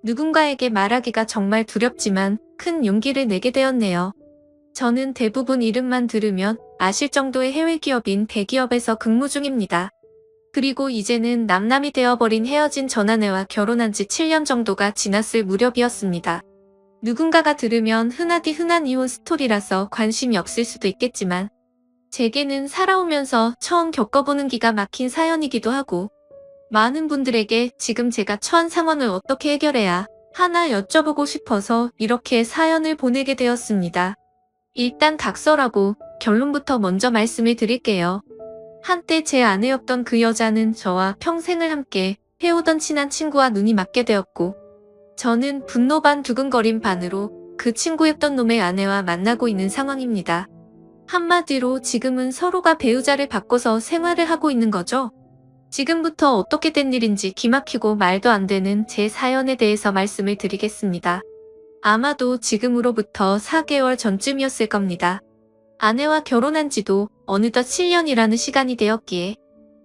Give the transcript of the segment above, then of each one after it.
누군가에게 말하기가 정말 두렵지만 큰 용기를 내게 되었네요. 저는 대부분 이름만 들으면 아실 정도의 해외 기업인 대기업에서 근무 중입니다. 그리고 이제는 남남이 되어버린 헤어진 전 아내와 결혼한 지 7년 정도가 지났을 무렵이었습니다. 누군가가 들으면 흔하디 흔한 이혼 스토리라서 관심이 없을 수도 있겠지만 제게는 살아오면서 처음 겪어보는 기가 막힌 사연이기도 하고 많은 분들에게 지금 제가 처한 상황을 어떻게 해결해야 하나 여쭤보고 싶어서 이렇게 사연을 보내게 되었습니다. 일단 각설하고 결론부터 먼저 말씀을 드릴게요. 한때 제 아내였던 그 여자는 저와 평생을 함께 해오던 친한 친구와 눈이 맞게 되었고 저는 분노 반 두근거림 반으로 그 친구였던 놈의 아내와 만나고 있는 상황입니다. 한마디로 지금은 서로가 배우자를 바꿔서 생활을 하고 있는 거죠. 지금부터 어떻게 된 일인지 기막히고 말도 안 되는 제 사연에 대해서 말씀을 드리겠습니다. 아마도 지금으로부터 4개월 전쯤이었을 겁니다. 아내와 결혼한 지도 어느덧 7년이라는 시간이 되었기에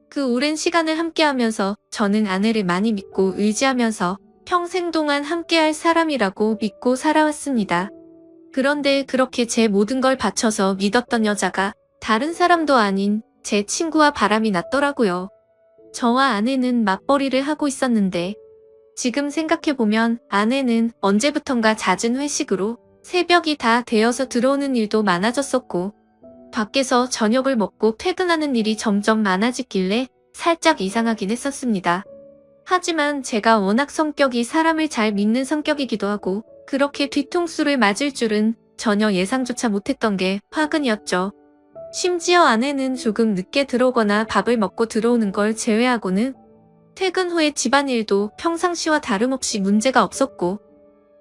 그 오랜 시간을 함께하면서 저는 아내를 많이 믿고 의지하면서 평생 동안 함께할 사람이라고 믿고 살아왔습니다. 그런데 그렇게 제 모든 걸 바쳐서 믿었던 여자가 다른 사람도 아닌 제 친구와 바람이 났더라고요. 저와 아내는 맞벌이를 하고 있었는데 지금 생각해보면 아내는 언제부턴가 잦은 회식으로 새벽이 다 되어서 들어오는 일도 많아졌었고 밖에서 저녁을 먹고 퇴근하는 일이 점점 많아지길래 살짝 이상하긴 했었습니다. 하지만 제가 워낙 성격이 사람을 잘 믿는 성격이기도 하고 그렇게 뒤통수를 맞을 줄은 전혀 예상조차 못했던 게 화근이었죠. 심지어 아내는 조금 늦게 들어오거나 밥을 먹고 들어오는 걸 제외하고는 퇴근 후에 집안일도 평상시와 다름없이 문제가 없었고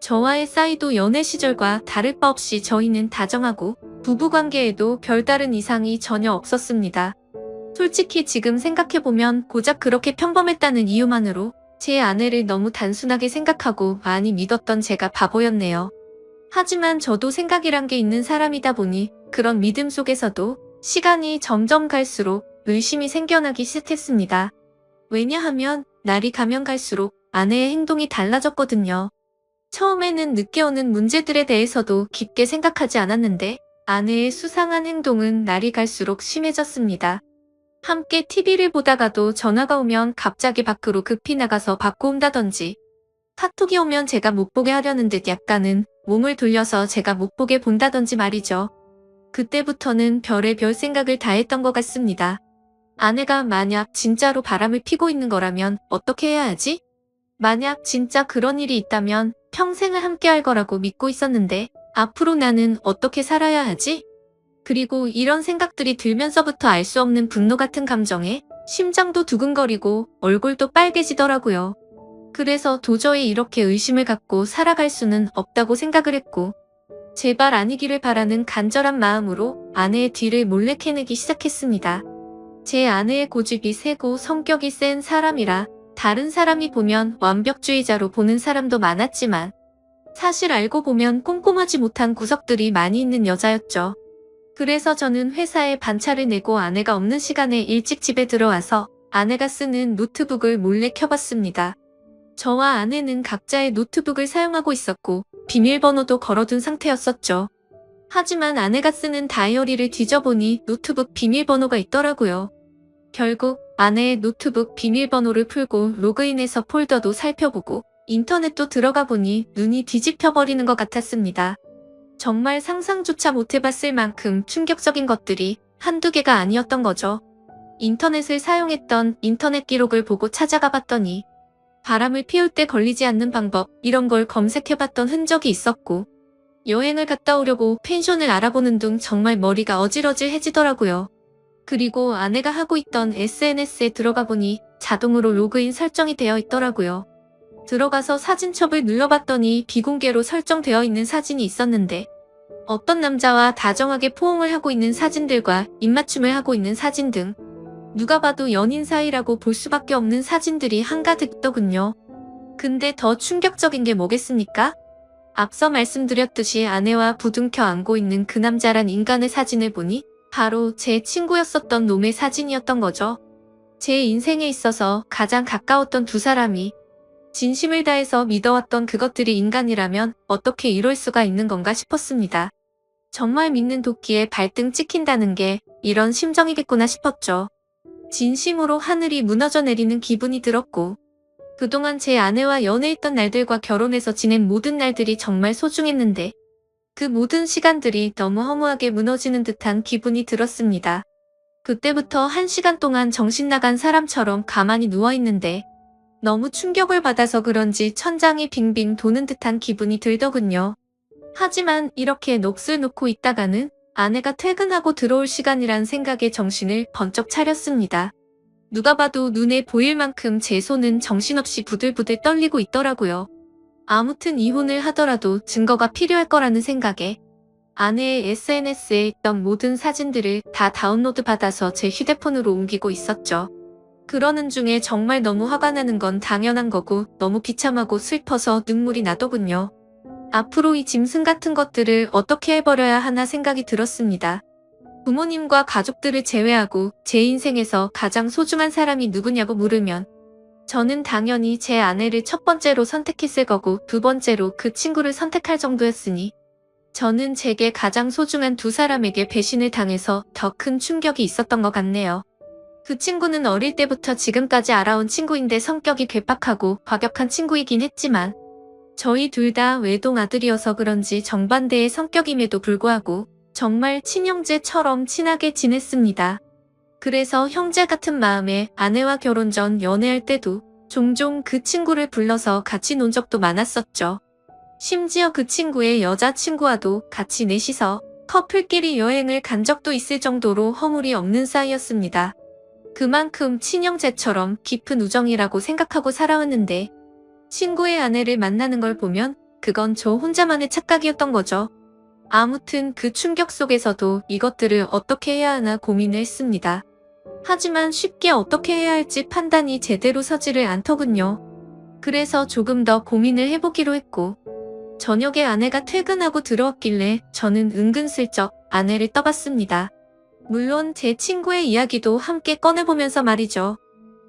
저와의 사이도 연애 시절과 다를 바 없이 저희는 다정하고 부부관계에도 별다른 이상이 전혀 없었습니다. 솔직히 지금 생각해보면 고작 그렇게 평범했다는 이유만으로 제 아내를 너무 단순하게 생각하고 많이 믿었던 제가 바보였네요. 하지만 저도 생각이란 게 있는 사람이다 보니 그런 믿음 속에서도 시간이 점점 갈수록 의심이 생겨나기 시작했습니다. 왜냐하면 날이 가면 갈수록 아내의 행동이 달라졌거든요. 처음에는 늦게 오는 문제들에 대해서도 깊게 생각하지 않았는데 아내의 수상한 행동은 날이 갈수록 심해졌습니다. 함께 TV를 보다가도 전화가 오면 갑자기 밖으로 급히 나가서 받고 온다든지 카톡이 오면 제가 못 보게 하려는 듯 약간은 몸을 돌려서 제가 못 보게 본다든지 말이죠. 그때부터는 별의별 생각을 다 했던 것 같습니다. 아내가 만약 진짜로 바람을 피고 있는 거라면 어떻게 해야 하지? 만약 진짜 그런 일이 있다면 평생을 함께 할 거라고 믿고 있었는데 앞으로 나는 어떻게 살아야 하지? 그리고 이런 생각들이 들면서부터 알 수 없는 분노 같은 감정에 심장도 두근거리고 얼굴도 빨개지더라고요. 그래서 도저히 이렇게 의심을 갖고 살아갈 수는 없다고 생각을 했고 제발 아니기를 바라는 간절한 마음으로 아내의 뒤를 몰래 캐내기 시작했습니다. 제 아내의 고집이 세고 성격이 센 사람이라 다른 사람이 보면 완벽주의자로 보는 사람도 많았지만 사실 알고 보면 꼼꼼하지 못한 구석들이 많이 있는 여자였죠. 그래서 저는 회사에 반차를 내고 아내가 없는 시간에 일찍 집에 들어와서 아내가 쓰는 노트북을 몰래 켜봤습니다. 저와 아내는 각자의 노트북을 사용하고 있었고 비밀번호도 걸어둔 상태였었죠. 하지만 아내가 쓰는 다이어리를 뒤져보니 노트북 비밀번호가 있더라고요. 결국 아내의 노트북 비밀번호를 풀고 로그인해서 폴더도 살펴보고 인터넷도 들어가 보니 눈이 뒤집혀버리는 것 같았습니다. 정말 상상조차 못해봤을 만큼 충격적인 것들이 한두 개가 아니었던 거죠. 인터넷을 사용했던 인터넷 기록을 보고 찾아가 봤더니 바람을 피울 때 걸리지 않는 방법 이런 걸 검색해봤던 흔적이 있었고 여행을 갔다 오려고 펜션을 알아보는 등 정말 머리가 어질어질해지더라고요. 그리고 아내가 하고 있던 SNS에 들어가 보니 자동으로 로그인 설정이 되어 있더라고요. 들어가서 사진첩을 눌러봤더니 비공개로 설정되어 있는 사진이 있었는데 어떤 남자와 다정하게 포옹을 하고 있는 사진들과 입맞춤을 하고 있는 사진 등 누가 봐도 연인 사이라고 볼 수밖에 없는 사진들이 한가득 있더군요. 근데 더 충격적인 게 뭐겠습니까? 앞서 말씀드렸듯이 아내와 부둥켜 안고 있는 그 남자란 인간의 사진을 보니 바로 제 친구였었던 놈의 사진이었던 거죠. 제 인생에 있어서 가장 가까웠던 두 사람이 진심을 다해서 믿어왔던 그것들이 인간이라면 어떻게 이럴 수가 있는 건가 싶었습니다. 정말 믿는 도끼에 발등 찍힌다는 게 이런 심정이겠구나 싶었죠. 진심으로 하늘이 무너져 내리는 기분이 들었고, 그동안 제 아내와 연애했던 날들과 결혼해서 지낸 모든 날들이 정말 소중했는데 그 모든 시간들이 너무 허무하게 무너지는 듯한 기분이 들었습니다. 그때부터 1시간 동안 정신 나간 사람처럼 가만히 누워있는데 너무 충격을 받아서 그런지 천장이 빙빙 도는 듯한 기분이 들더군요. 하지만 이렇게 넋을 놓고 있다가는 아내가 퇴근하고 들어올 시간이란 생각에 정신을 번쩍 차렸습니다. 누가 봐도 눈에 보일 만큼 제 손은 정신없이 부들부들 떨리고 있더라고요. 아무튼 이혼을 하더라도 증거가 필요할 거라는 생각에 아내의 SNS에 있던 모든 사진들을 다 다운로드 받아서 제 휴대폰으로 옮기고 있었죠. 그러는 중에 정말 너무 화가 나는 건 당연한 거고 너무 비참하고 슬퍼서 눈물이 나더군요. 앞으로 이 짐승 같은 것들을 어떻게 해버려야 하나 생각이 들었습니다. 부모님과 가족들을 제외하고 제 인생에서 가장 소중한 사람이 누구냐고 물으면 저는 당연히 제 아내를 첫 번째로 선택했을 거고 두 번째로 그 친구를 선택할 정도였으니 저는 제게 가장 소중한 두 사람에게 배신을 당해서 더 큰 충격이 있었던 것 같네요. 그 친구는 어릴 때부터 지금까지 알아온 친구인데 성격이 괴팍하고 과격한 친구이긴 했지만 저희 둘 다 외동 아들이어서 그런지 정반대의 성격임에도 불구하고 정말 친형제처럼 친하게 지냈습니다. 그래서 형제 같은 마음에 아내와 결혼 전 연애할 때도 종종 그 친구를 불러서 같이 논 적도 많았었죠. 심지어 그 친구의 여자친구와도 같이 넷이서 커플끼리 여행을 간 적도 있을 정도로 허물이 없는 사이였습니다. 그만큼 친형제처럼 깊은 우정이라고 생각하고 살아왔는데 친구의 아내를 만나는 걸 보면 그건 저 혼자만의 착각이었던 거죠. 아무튼 그 충격 속에서도 이것들을 어떻게 해야 하나 고민을 했습니다. 하지만 쉽게 어떻게 해야 할지 판단이 제대로 서지를 않더군요. 그래서 조금 더 고민을 해보기로 했고 저녁에 아내가 퇴근하고 들어왔길래 저는 은근슬쩍 아내를 떠봤습니다. 물론 제 친구의 이야기도 함께 꺼내보면서 말이죠.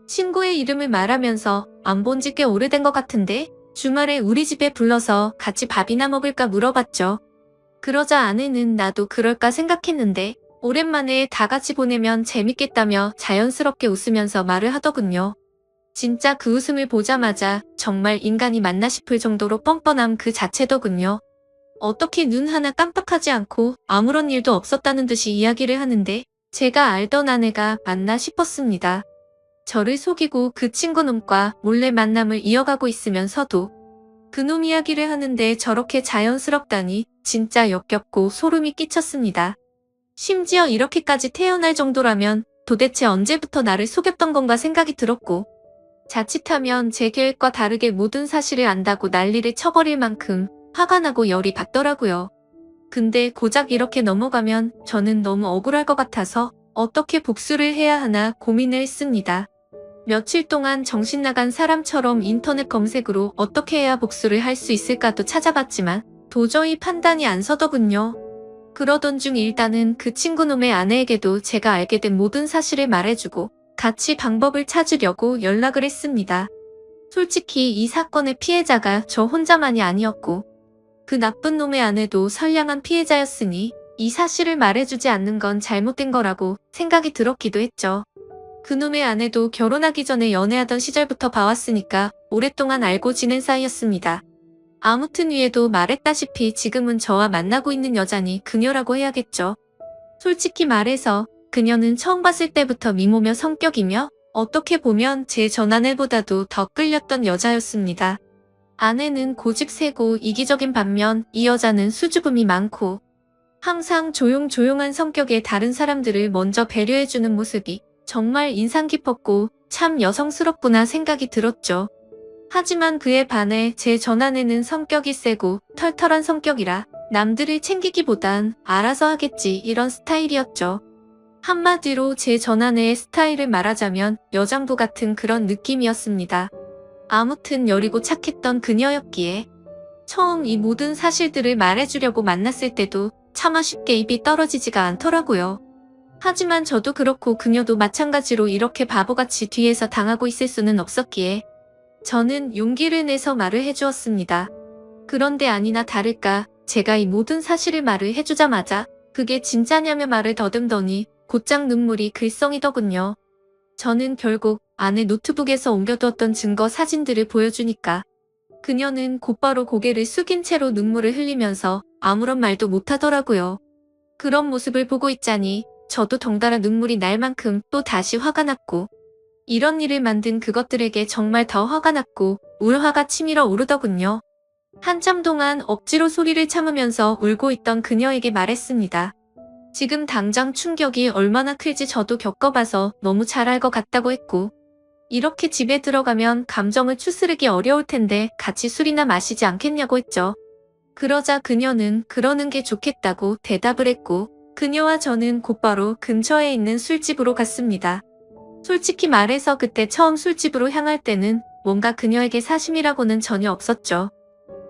친구의 이름을 말하면서 안 본 지 꽤 오래된 것 같은데 주말에 우리 집에 불러서 같이 밥이나 먹을까 물어봤죠. 그러자 아내는 나도 그럴까 생각했는데 오랜만에 다 같이 보내면 재밌겠다며 자연스럽게 웃으면서 말을 하더군요. 진짜 그 웃음을 보자마자 정말 인간이 맞나 싶을 정도로 뻔뻔함 그 자체더군요. 어떻게 눈 하나 깜빡하지 않고 아무런 일도 없었다는 듯이 이야기를 하는데 제가 알던 아내가 맞나 싶었습니다. 저를 속이고 그 친구 놈과 몰래 만남을 이어가고 있으면서도 그놈 이야기를 하는데 저렇게 자연스럽다니 진짜 역겹고 소름이 끼쳤습니다. 심지어 이렇게까지 태어날 정도라면 도대체 언제부터 나를 속였던 건가 생각이 들었고 자칫하면 제 계획과 다르게 모든 사실을 안다고 난리를 쳐버릴 만큼 화가 나고 열이 받더라고요. 근데 고작 이렇게 넘어가면 저는 너무 억울할 것 같아서 어떻게 복수를 해야 하나 고민을 했습니다. 며칠 동안 정신 나간 사람처럼 인터넷 검색으로 어떻게 해야 복수를 할 수 있을까도 찾아봤지만 도저히 판단이 안 서더군요. 그러던 중 일단은 그 친구놈의 아내에게도 제가 알게 된 모든 사실을 말해주고 같이 방법을 찾으려고 연락을 했습니다. 솔직히 이 사건의 피해자가 저 혼자만이 아니었고 그 나쁜 놈의 아내도 선량한 피해자였으니 이 사실을 말해주지 않는 건 잘못된 거라고 생각이 들었기도 했죠. 그놈의 아내도 결혼하기 전에 연애하던 시절부터 봐왔으니까 오랫동안 알고 지낸 사이였습니다. 아무튼 위에도 말했다시피 지금은 저와 만나고 있는 여자니 그녀라고 해야겠죠. 솔직히 말해서 그녀는 처음 봤을 때부터 미모며 성격이며 어떻게 보면 제 전아내보다도 더 끌렸던 여자였습니다. 아내는 고집 세고 이기적인 반면 이 여자는 수줍음이 많고 항상 조용조용한 성격의 다른 사람들을 먼저 배려해주는 모습이 정말 인상 깊었고 참 여성스럽구나 생각이 들었죠. 하지만 그에 반해 제 전아내는 성격이 세고 털털한 성격이라 남들을 챙기기보단 알아서 하겠지 이런 스타일이었죠. 한마디로 제 전아내의 스타일을 말하자면 여장부 같은 그런 느낌이었습니다. 아무튼 여리고 착했던 그녀였기에 처음 이 모든 사실들을 말해주려고 만났을 때도 차마 쉽게 입이 떨어지지가 않더라고요. 하지만 저도 그렇고 그녀도 마찬가지로 이렇게 바보같이 뒤에서 당하고 있을 수는 없었기에 저는 용기를 내서 말을 해주었습니다. 그런데 아니나 다를까 제가 이 모든 사실을 말을 해주자마자 그게 진짜냐며 말을 더듬더니 곧장 눈물이 글썽이더군요. 저는 결국 아내 노트북에서 옮겨두었던 증거 사진들을 보여주니까 그녀는 곧바로 고개를 숙인 채로 눈물을 흘리면서 아무런 말도 못하더라고요. 그런 모습을 보고 있자니 저도 덩달아 눈물이 날 만큼 또 다시 화가 났고 이런 일을 만든 그것들에게 정말 더 화가 났고 울화가 치밀어 오르더군요. 한참 동안 억지로 소리를 참으면서 울고 있던 그녀에게 말했습니다. 지금 당장 충격이 얼마나 클지 저도 겪어봐서 너무 잘 알 것 같다고 했고 이렇게 집에 들어가면 감정을 추스르기 어려울 텐데 같이 술이나 마시지 않겠냐고 했죠. 그러자 그녀는 그러는 게 좋겠다고 대답을 했고 그녀와 저는 곧바로 근처에 있는 술집으로 갔습니다. 솔직히 말해서 그때 처음 술집으로 향할 때는 뭔가 그녀에게 사심이라고는 전혀 없었죠.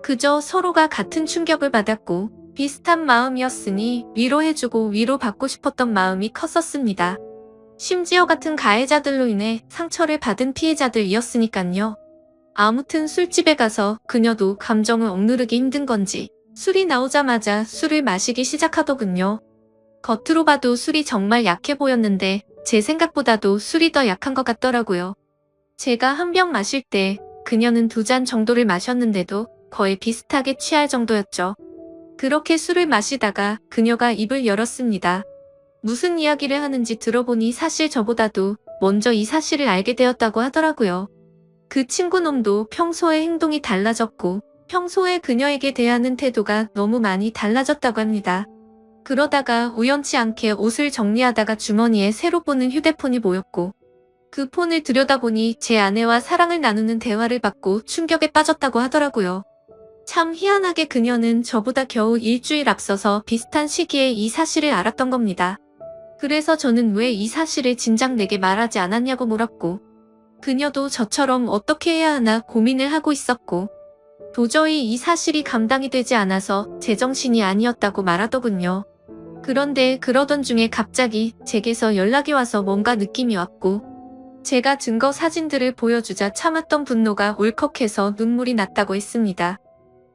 그저 서로가 같은 충격을 받았고 비슷한 마음이었으니 위로해주고 위로받고 싶었던 마음이 컸었습니다. 심지어 같은 가해자들로 인해 상처를 받은 피해자들이었으니깐요. 아무튼 술집에 가서 그녀도 감정을 억누르기 힘든 건지 술이 나오자마자 술을 마시기 시작하더군요. 겉으로 봐도 술이 정말 약해 보였는데 제 생각보다도 술이 더 약한 것 같더라고요. 제가 한 병 마실 때 그녀는 2잔 정도를 마셨는데도 거의 비슷하게 취할 정도였죠. 그렇게 술을 마시다가 그녀가 입을 열었습니다. 무슨 이야기를 하는지 들어보니 사실 저보다도 먼저 이 사실을 알게 되었다고 하더라고요. 그 친구놈도 평소의 행동이 달라졌고 평소에 그녀에게 대하는 태도가 너무 많이 달라졌다고 합니다. 그러다가 우연치 않게 옷을 정리하다가 주머니에 새로 보는 휴대폰이 보였고 그 폰을 들여다보니 제 아내와 사랑을 나누는 대화를 받고 충격에 빠졌다고 하더라고요. 참 희한하게 그녀는 저보다 겨우 일주일 앞서서 비슷한 시기에 이 사실을 알았던 겁니다. 그래서 저는 왜 이 사실을 진작 내게 말하지 않았냐고 물었고 그녀도 저처럼 어떻게 해야 하나 고민을 하고 있었고 도저히 이 사실이 감당이 되지 않아서 제정신이 아니었다고 말하더군요. 그런데 그러던 중에 갑자기 제게서 연락이 와서 뭔가 느낌이 왔고 제가 증거 사진들을 보여주자 참았던 분노가 울컥해서 눈물이 났다고 했습니다.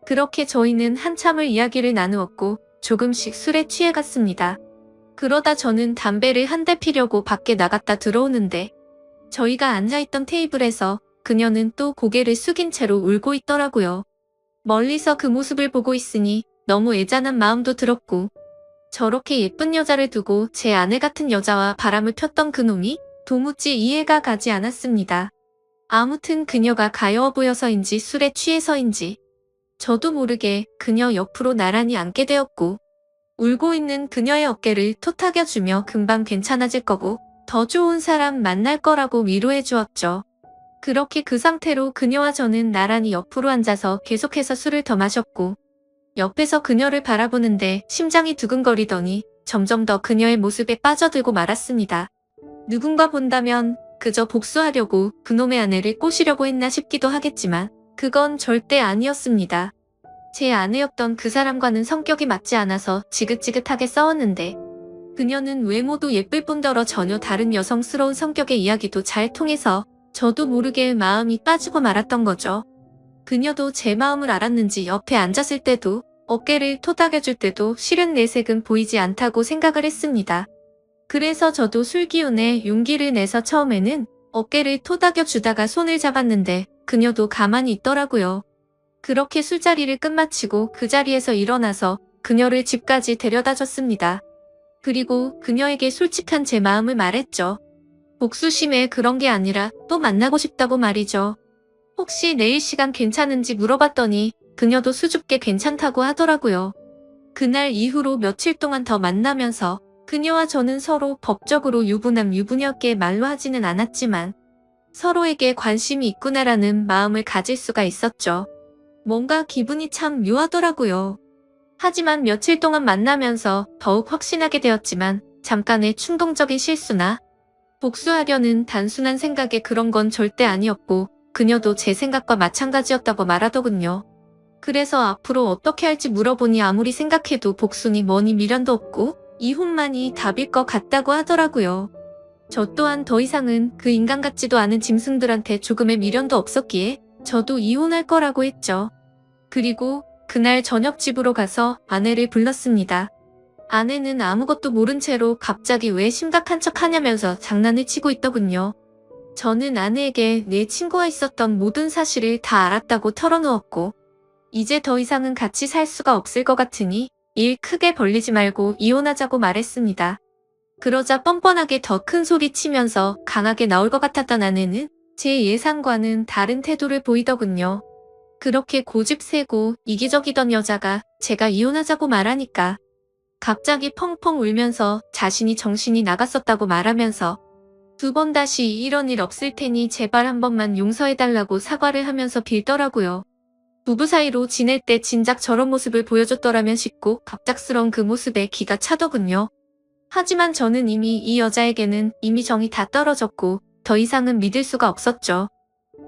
그렇게 저희는 한참을 이야기를 나누었고 조금씩 술에 취해갔습니다. 그러다 저는 담배를 한 대 피려고 밖에 나갔다 들어오는데 저희가 앉아있던 테이블에서 그녀는 또 고개를 숙인 채로 울고 있더라고요. 멀리서 그 모습을 보고 있으니 너무 애잔한 마음도 들었고 저렇게 예쁜 여자를 두고 제 아내 같은 여자와 바람을 폈던 그놈이 도무지 이해가 가지 않았습니다. 아무튼 그녀가 가여워 보여서인지 술에 취해서인지 저도 모르게 그녀 옆으로 나란히 앉게 되었고 울고 있는 그녀의 어깨를 토닥여주며 금방 괜찮아질 거고 더 좋은 사람 만날 거라고 위로해 주었죠. 그렇게 그 상태로 그녀와 저는 나란히 옆으로 앉아서 계속해서 술을 더 마셨고 옆에서 그녀를 바라보는데 심장이 두근거리더니 점점 더 그녀의 모습에 빠져들고 말았습니다. 누군가 본다면 그저 복수하려고 그놈의 아내를 꼬시려고 했나 싶기도 하겠지만 그건 절대 아니었습니다. 제 아내였던 그 사람과는 성격이 맞지 않아서 지긋지긋하게 싸웠는데 그녀는 외모도 예쁠 뿐더러 전혀 다른 여성스러운 성격의 이야기도 잘 통해서 저도 모르게 마음이 빠지고 말았던 거죠. 그녀도 제 마음을 알았는지 옆에 앉았을 때도 어깨를 토닥여줄 때도 실은 내색은 보이지 않다고 생각을 했습니다. 그래서 저도 술 기운에 용기를 내서 처음에는 어깨를 토닥여주다가 손을 잡았는데 그녀도 가만히 있더라고요. 그렇게 술자리를 끝마치고 그 자리에서 일어나서 그녀를 집까지 데려다 줬습니다. 그리고 그녀에게 솔직한 제 마음을 말했죠. 복수심에 그런 게 아니라 또 만나고 싶다고 말이죠. 혹시 내일 시간 괜찮은지 물어봤더니 그녀도 수줍게 괜찮다고 하더라고요. 그날 이후로 며칠 동안 더 만나면서 그녀와 저는 서로 법적으로 유부남 유부녀께 말로 하지는 않았지만 서로에게 관심이 있구나라는 마음을 가질 수가 있었죠. 뭔가 기분이 참 묘하더라고요. 하지만 며칠 동안 만나면서 더욱 확신하게 되었지만 잠깐의 충동적인 실수나 복수하려는 단순한 생각에 그런 건 절대 아니었고 그녀도 제 생각과 마찬가지였다고 말하더군요. 그래서 앞으로 어떻게 할지 물어보니 아무리 생각해도 복수니 뭐니 미련도 없고 이혼만이 답일 것 같다고 하더라고요. 저 또한 더 이상은 그 인간 같지도 않은 짐승들한테 조금의 미련도 없었기에 저도 이혼할 거라고 했죠. 그리고 그날 저녁 집으로 가서 아내를 불렀습니다. 아내는 아무것도 모른 채로 갑자기 왜 심각한 척 하냐면서 장난을 치고 있더군요. 저는 아내에게 내 친구와 있었던 모든 사실을 다 알았다고 털어놓았고, 이제 더 이상은 같이 살 수가 없을 것 같으니 일 크게 벌리지 말고 이혼하자고 말했습니다. 그러자 뻔뻔하게 더 큰 소리 치면서 강하게 나올 것 같았던 아내는 제 예상과는 다른 태도를 보이더군요. 그렇게 고집세고 이기적이던 여자가 제가 이혼하자고 말하니까 갑자기 펑펑 울면서 자신이 정신이 나갔었다고 말하면서 두 번 다시 이런 일 없을 테니 제발 한 번만 용서해달라고 사과를 하면서 빌더라고요. 부부 사이로 지낼 때 진작 저런 모습을 보여줬더라면 싶고 갑작스러운 그 모습에 기가 차더군요. 하지만 저는 이미 이 여자에게는 이미 정이 다 떨어졌고 더 이상은 믿을 수가 없었죠.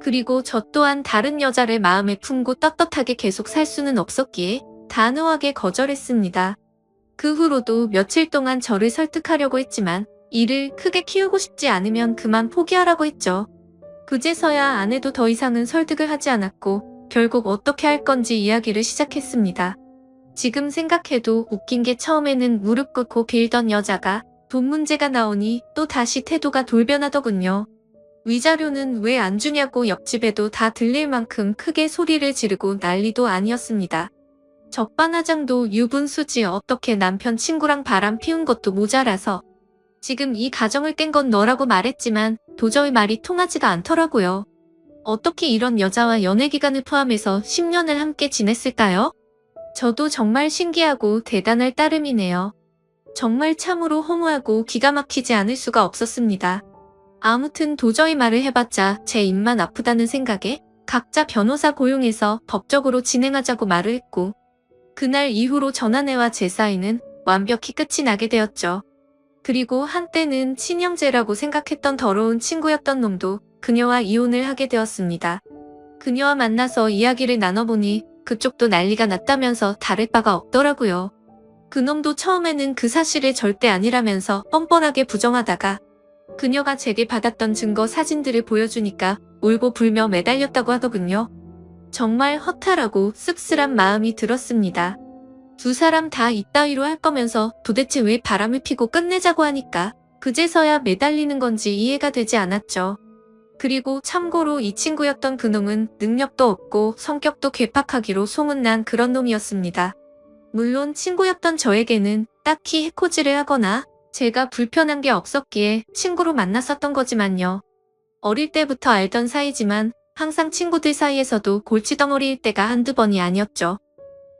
그리고 저 또한 다른 여자를 마음에 품고 떳떳하게 계속 살 수는 없었기에 단호하게 거절했습니다. 그 후로도 며칠 동안 저를 설득하려고 했지만 일을 크게 키우고 싶지 않으면 그만 포기하라고 했죠. 그제서야 아내도 더 이상은 설득을 하지 않았고 결국 어떻게 할 건지 이야기를 시작했습니다. 지금 생각해도 웃긴 게 처음에는 무릎 꿇고 빌던 여자가 돈 문제가 나오니 또 다시 태도가 돌변하더군요. 위자료는 왜 안 주냐고 옆집에도 다 들릴 만큼 크게 소리를 지르고 난리도 아니었습니다. 적반하장도 유분수지 어떻게 남편 친구랑 바람 피운 것도 모자라서 지금 이 가정을 깬 건 너라고 말했지만 도저히 말이 통하지가 않더라고요. 어떻게 이런 여자와 연애기간을 포함해서 10년을 함께 지냈을까요? 저도 정말 신기하고 대단할 따름이네요. 정말 참으로 허무하고 기가 막히지 않을 수가 없었습니다. 아무튼 도저히 말을 해봤자 제 입만 아프다는 생각에 각자 변호사 고용해서 법적으로 진행하자고 말을 했고 그날 이후로 전 아내와 제 사이는 완벽히 끝이 나게 되었죠. 그리고 한때는 친형제라고 생각했던 더러운 친구였던 놈도 그녀와 이혼을 하게 되었습니다. 그녀와 만나서 이야기를 나눠보니 그쪽도 난리가 났다면서 다를 바가 없더라고요. 그놈도 처음에는 그 사실이 절대 아니라면서 뻔뻔하게 부정하다가 그녀가 제게 받았던 증거 사진들을 보여주니까 울고 불며 매달렸다고 하더군요. 정말 허탈하고 씁쓸한 마음이 들었습니다. 두 사람 다 이따위로 할 거면서 도대체 왜 바람을 피고 끝내자고 하니까 그제서야 매달리는 건지 이해가 되지 않았죠. 그리고 참고로 이 친구였던 그놈은 능력도 없고 성격도 괴팍하기로 소문난 그런 놈이었습니다. 물론 친구였던 저에게는 딱히 해코지를 하거나 제가 불편한 게 없었기에 친구로 만났었던 거지만요. 어릴 때부터 알던 사이지만 항상 친구들 사이에서도 골치덩어리일 때가 한두 번이 아니었죠.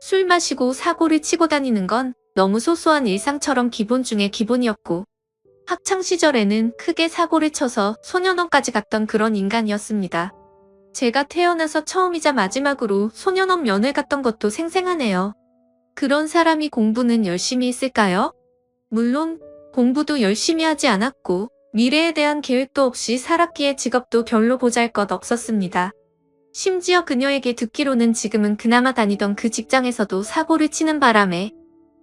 술 마시고 사고를 치고 다니는 건 너무 소소한 일상처럼 기본 중에 기본이었고 학창시절에는 크게 사고를 쳐서 소년원까지 갔던 그런 인간이었습니다. 제가 태어나서 처음이자 마지막으로 소년원 면회 갔던 것도 생생하네요. 그런 사람이 공부는 열심히 했을까요? 물론 공부도 열심히 하지 않았고 미래에 대한 계획도 없이 살았기에 직업도 별로 보잘것 없었습니다. 심지어 그녀에게 듣기로는 지금은 그나마 다니던 그 직장에서도 사고를 치는 바람에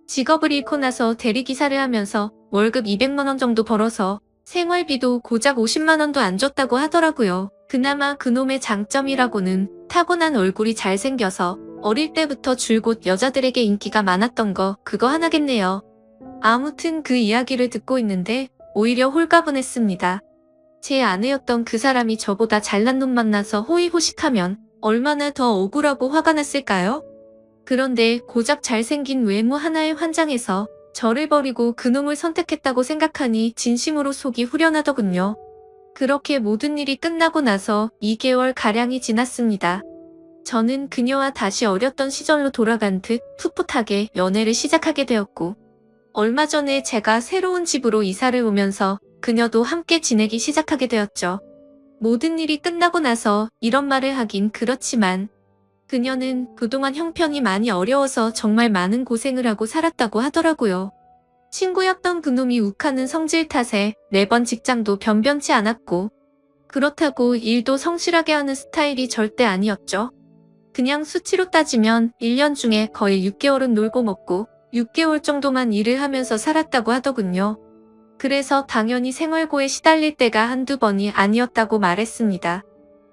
직업을 잃고 나서 대리기사를 하면서 월급 200만 원 정도 벌어서 생활비도 고작 50만 원도 안 줬다고 하더라고요. 그나마 그놈의 장점이라고는 타고난 얼굴이 잘생겨서 어릴 때부터 줄곧 여자들에게 인기가 많았던 거 그거 하나겠네요. 아무튼 그 이야기를 듣고 있는데 오히려 홀가분했습니다. 제 아내였던 그 사람이 저보다 잘난 놈 만나서 호의호식하면 얼마나 더 억울하고 화가 났을까요? 그런데 고작 잘생긴 외모 하나에 환장해서 저를 버리고 그놈을 선택했다고 생각하니 진심으로 속이 후련하더군요. 그렇게 모든 일이 끝나고 나서 2개월가량이 지났습니다. 저는 그녀와 다시 어렸던 시절로 돌아간 듯 풋풋하게 연애를 시작하게 되었고 얼마 전에 제가 새로운 집으로 이사를 오면서 그녀도 함께 지내기 시작하게 되었죠. 모든 일이 끝나고 나서 이런 말을 하긴 그렇지만 그녀는 그동안 형편이 많이 어려워서 정말 많은 고생을 하고 살았다고 하더라고요. 친구였던 그놈이 욱하는 성질 탓에 매번 직장도 변변치 않았고 그렇다고 일도 성실하게 하는 스타일이 절대 아니었죠. 그냥 수치로 따지면 1년 중에 거의 6개월은 놀고 먹고 6개월 정도만 일을 하면서 살았다고 하더군요. 그래서 당연히 생활고에 시달릴 때가 한두 번이 아니었다고 말했습니다.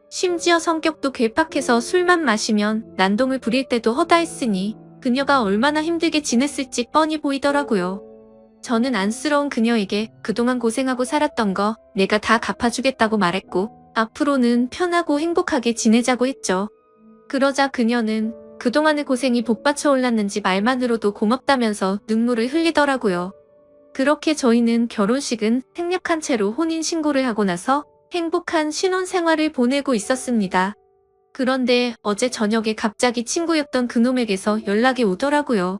심지어 성격도 괴팍해서 술만 마시면 난동을 부릴 때도 허다했으니 그녀가 얼마나 힘들게 지냈을지 뻔히 보이더라고요. 저는 안쓰러운 그녀에게 그동안 고생하고 살았던 거 내가 다 갚아주겠다고 말했고 앞으로는 편하고 행복하게 지내자고 했죠. 그러자 그녀는 그동안의 고생이 복받쳐 올랐는지 말만으로도 고맙다면서 눈물을 흘리더라고요. 그렇게 저희는 결혼식은 생략한 채로 혼인신고를 하고 나서 행복한 신혼생활을 보내고 있었습니다. 그런데 어제 저녁에 갑자기 친구였던 그놈에게서 연락이 오더라고요.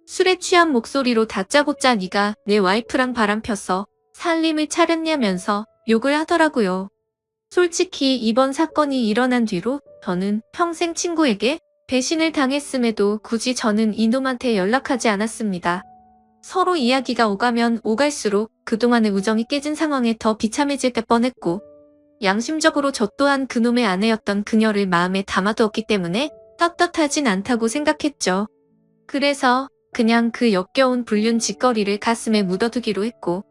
술에 취한 목소리로 다짜고짜 네가 내 와이프랑 바람 폈어. 살림을 차렸냐면서 욕을 하더라고요. 솔직히 이번 사건이 일어난 뒤로 저는 평생 친구에게 배신을 당했음에도 굳이 저는 이놈한테 연락하지 않았습니다. 서로 이야기가 오가면 오갈수록 그동안의 우정이 깨진 상황에 더 비참해질 뻔했고 양심적으로 저 또한 그놈의 아내였던 그녀를 마음에 담아두었기 때문에 떳떳하진 않다고 생각했죠. 그래서 그냥 그 역겨운 불륜 짓거리를 가슴에 묻어두기로 했고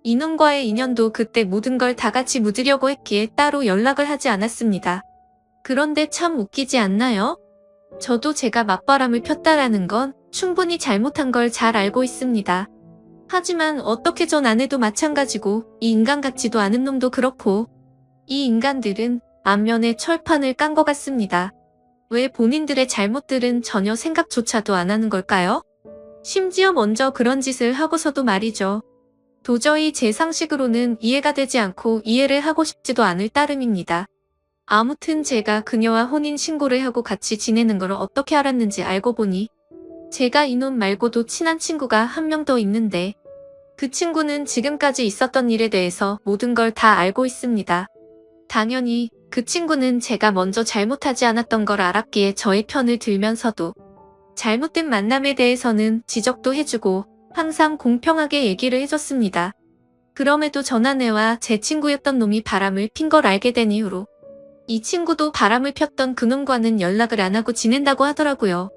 이놈과의 인연도 그때 모든 걸 다 같이 묻으려고 했기에 따로 연락을 하지 않았습니다. 그런데 참 웃기지 않나요? 저도 제가 맞바람을 폈다라는 건 충분히 잘못한 걸 잘 알고 있습니다. 하지만 어떻게 전 아내도 마찬가지고 이 인간 같지도 않은 놈도 그렇고 이 인간들은 안면에 철판을 깐 것 같습니다. 왜 본인들의 잘못들은 전혀 생각조차도 안 하는 걸까요? 심지어 먼저 그런 짓을 하고서도 말이죠. 도저히 제 상식으로는 이해가 되지 않고 이해를 하고 싶지도 않을 따름입니다. 아무튼 제가 그녀와 혼인신고를 하고 같이 지내는 걸 어떻게 알았는지 알고 보니 제가 이놈 말고도 친한 친구가 한 명 더 있는데 그 친구는 지금까지 있었던 일에 대해서 모든 걸 다 알고 있습니다. 당연히 그 친구는 제가 먼저 잘못하지 않았던 걸 알았기에 저의 편을 들면서도 잘못된 만남에 대해서는 지적도 해주고 항상 공평하게 얘기를 해줬습니다. 그럼에도 전 아내와 제 친구였던 놈이 바람을 핀 걸 알게 된 이후로 이 친구도 바람을 폈던 그놈과는 연락을 안 하고 지낸다고 하더라고요.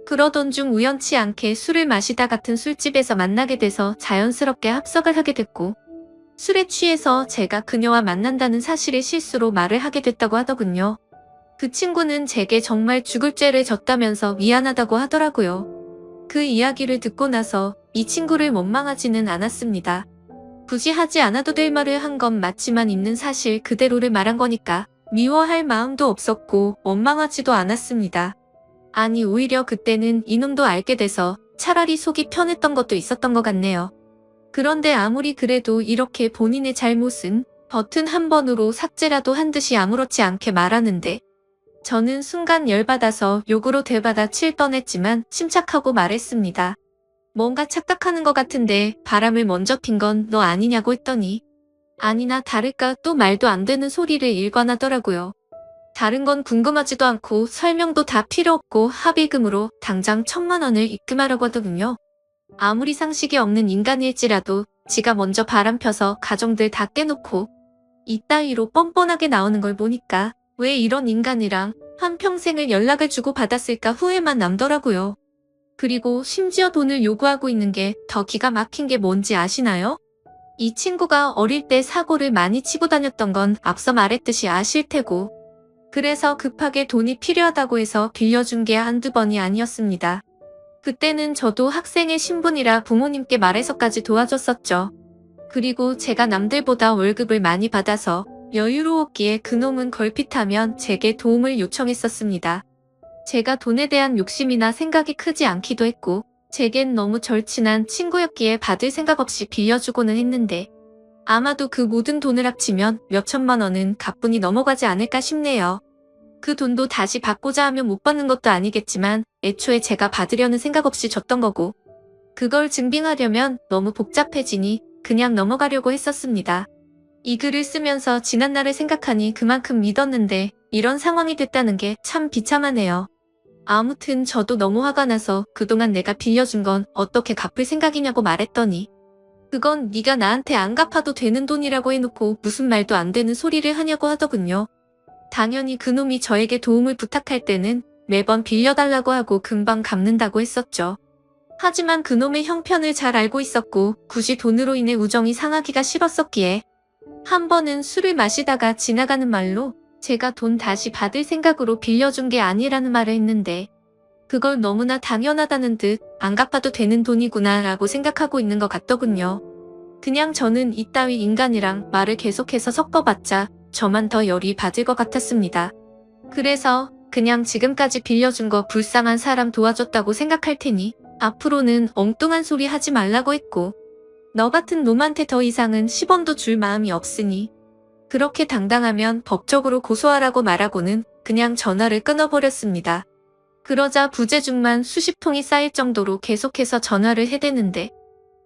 그러던 중 우연치 않게 술을 마시다 같은 술집에서 만나게 돼서 자연스럽게 합석을 하게 됐고 술에 취해서 제가 그녀와 만난다는 사실을 실수로 말을 하게 됐다고 하더군요. 그 친구는 제게 정말 죽을 죄를 졌다면서 미안하다고 하더라고요. 그 이야기를 듣고 나서 이 친구를 원망하지는 않았습니다. 굳이 하지 않아도 될 말을 한 건 맞지만 있는 사실 그대로를 말한 거니까 미워할 마음도 없었고 원망하지도 않았습니다. 아니 오히려 그때는 이놈도 알게 돼서 차라리 속이 편했던 것도 있었던 것 같네요. 그런데 아무리 그래도 이렇게 본인의 잘못은 버튼 한 번으로 삭제라도 한 듯이 아무렇지 않게 말하는데 저는 순간 열받아서 욕으로 되받아 칠 뻔했지만 침착하고 말했습니다. 뭔가 착각하는 것 같은데 바람을 먼저 핀 건 너 아니냐고 했더니 아니나 다를까 또 말도 안 되는 소리를 일관하더라고요. 다른 건 궁금하지도 않고 설명도 다 필요 없고 합의금으로 당장 1,000만 원을 입금하려고 하더군요. 아무리 상식이 없는 인간일지라도 지가 먼저 바람 펴서 가정들 다 깨놓고 이따위로 뻔뻔하게 나오는 걸 보니까 왜 이런 인간이랑 한평생을 연락을 주고 받았을까 후회만 남더라고요. 그리고 심지어 돈을 요구하고 있는 게 더 기가 막힌 게 뭔지 아시나요? 이 친구가 어릴 때 사고를 많이 치고 다녔던 건 앞서 말했듯이 아실 테고 그래서 급하게 돈이 필요하다고 해서 빌려준 게 한두 번이 아니었습니다. 그때는 저도 학생의 신분이라 부모님께 말해서까지 도와줬었죠. 그리고 제가 남들보다 월급을 많이 받아서 여유로웠기에 그놈은 걸핏하면 제게 도움을 요청했었습니다. 제가 돈에 대한 욕심이나 생각이 크지 않기도 했고 제겐 너무 절친한 친구였기에 받을 생각 없이 빌려주고는 했는데 아마도 그 모든 돈을 합치면 몇천만 원은 가뿐히 넘어가지 않을까 싶네요. 그 돈도 다시 받고자 하면 못 받는 것도 아니겠지만 애초에 제가 받으려는 생각 없이 줬던 거고 그걸 증빙하려면 너무 복잡해지니 그냥 넘어가려고 했었습니다. 이 글을 쓰면서 지난날을 생각하니 그만큼 믿었는데 이런 상황이 됐다는 게 참 비참하네요. 아무튼 저도 너무 화가 나서 그동안 내가 빌려준 건 어떻게 갚을 생각이냐고 말했더니 그건 네가 나한테 안 갚아도 되는 돈이라고 해놓고 무슨 말도 안 되는 소리를 하냐고 하더군요. 당연히 그놈이 저에게 도움을 부탁할 때는 매번 빌려달라고 하고 금방 갚는다고 했었죠. 하지만 그놈의 형편을 잘 알고 있었고 굳이 돈으로 인해 우정이 상하기가 싫었었기에 한 번은 술을 마시다가 지나가는 말로 제가 돈 다시 받을 생각으로 빌려준 게 아니라는 말을 했는데 그걸 너무나 당연하다는 듯 안 갚아도 되는 돈이구나 라고 생각하고 있는 것 같더군요. 그냥 저는 이따위 인간이랑 말을 계속해서 섞어봤자 저만 더 열이 받을 것 같았습니다. 그래서 그냥 지금까지 빌려준 거 불쌍한 사람 도와줬다고 생각할 테니 앞으로는 엉뚱한 소리 하지 말라고 했고 너 같은 놈한테 더 이상은 10원도 줄 마음이 없으니 그렇게 당당하면 법적으로 고소하라고 말하고는 그냥 전화를 끊어버렸습니다. 그러자 부재중만 수십 통이 쌓일 정도로 계속해서 전화를 해대는데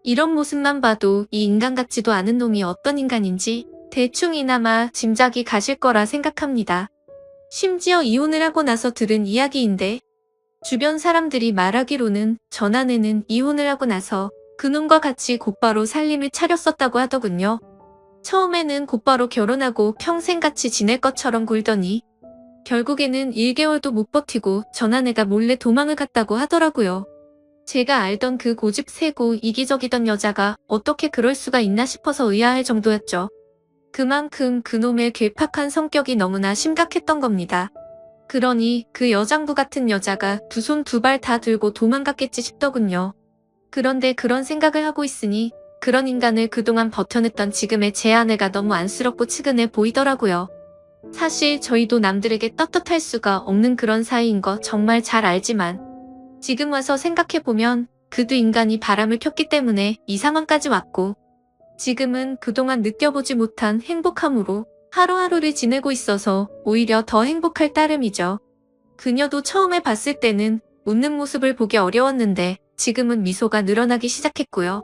이런 모습만 봐도 이 인간 같지도 않은 놈이 어떤 인간인지 대충이나마 짐작이 가실 거라 생각합니다. 심지어 이혼을 하고 나서 들은 이야기인데 주변 사람들이 말하기로는 전 아내는 이혼을 하고 나서 그놈과 같이 곧바로 살림을 차렸었다고 하더군요. 처음에는 곧바로 결혼하고 평생 같이 지낼 것처럼 굴더니 결국에는 1개월도 못 버티고 전 아내가 몰래 도망을 갔다고 하더라고요. 제가 알던 그 고집 세고 이기적이던 여자가 어떻게 그럴 수가 있나 싶어서 의아할 정도였죠. 그만큼 그놈의 괴팍한 성격이 너무나 심각했던 겁니다. 그러니 그 여장부 같은 여자가 두 손 두 발 다 들고 도망갔겠지 싶더군요. 그런데 그런 생각을 하고 있으니 그런 인간을 그동안 버텨냈던 지금의 제 아내가 너무 안쓰럽고 측은해 보이더라고요. 사실 저희도 남들에게 떳떳할 수가 없는 그런 사이인 거 정말 잘 알지만 지금 와서 생각해보면 그도 인간이 바람을 폈기 때문에 이 상황까지 왔고 지금은 그동안 느껴보지 못한 행복함으로 하루하루를 지내고 있어서 오히려 더 행복할 따름이죠. 그녀도 처음에 봤을 때는 웃는 모습을 보기 어려웠는데 지금은 미소가 늘어나기 시작했고요.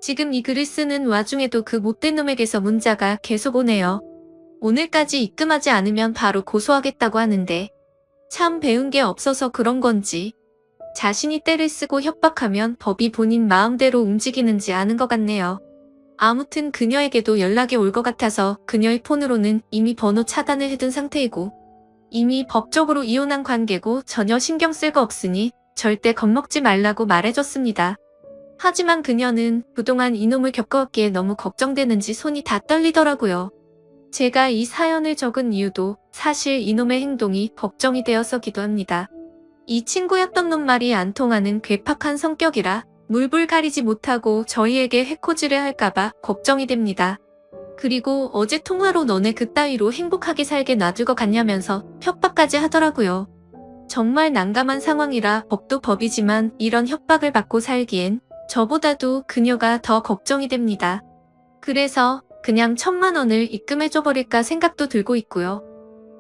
지금 이 글을 쓰는 와중에도 그 못된 놈에게서 문자가 계속 오네요. 오늘까지 입금하지 않으면 바로 고소하겠다고 하는데 참 배운 게 없어서 그런 건지 자신이 떼를 쓰고 협박하면 법이 본인 마음대로 움직이는지 아는 것 같네요. 아무튼 그녀에게도 연락이 올 것 같아서 그녀의 폰으로는 이미 번호 차단을 해둔 상태이고 이미 법적으로 이혼한 관계고 전혀 신경 쓸 거 없으니 절대 겁먹지 말라고 말해줬습니다. 하지만 그녀는 그동안 이놈을 겪어왔기에 너무 걱정되는지 손이 다 떨리더라고요. 제가 이 사연을 적은 이유도 사실 이놈의 행동이 걱정이 되어서기도 합니다. 이 친구였던 놈 말이 안 통하는 괴팍한 성격이라 물불 가리지 못하고 저희에게 해코지를 할까봐 걱정이 됩니다. 그리고 어제 통화로 너네 그따위로 행복하게 살게 놔둘 것 같냐면서 협박까지 하더라고요. 정말 난감한 상황이라 법도 법이지만 이런 협박을 받고 살기엔 저보다도 그녀가 더 걱정이 됩니다. 그래서 그냥 1000만 원을 입금해줘버릴까 생각도 들고 있고요.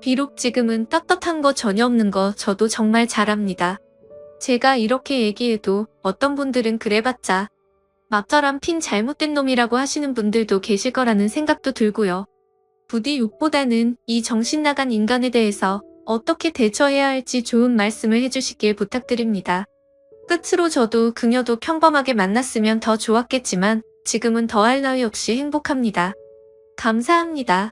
비록 지금은 떳떳한 거 전혀 없는 거 저도 정말 잘 압니다. 제가 이렇게 얘기해도 어떤 분들은 그래봤자 맞자람 핀 잘못된 놈이라고 하시는 분들도 계실 거라는 생각도 들고요. 부디 욕보다는 이 정신나간 인간에 대해서 어떻게 대처해야 할지 좋은 말씀을 해주시길 부탁드립니다. 끝으로 저도 그녀도 평범하게 만났으면 더 좋았겠지만 지금은 더할 나위 없이 행복합니다. 감사합니다.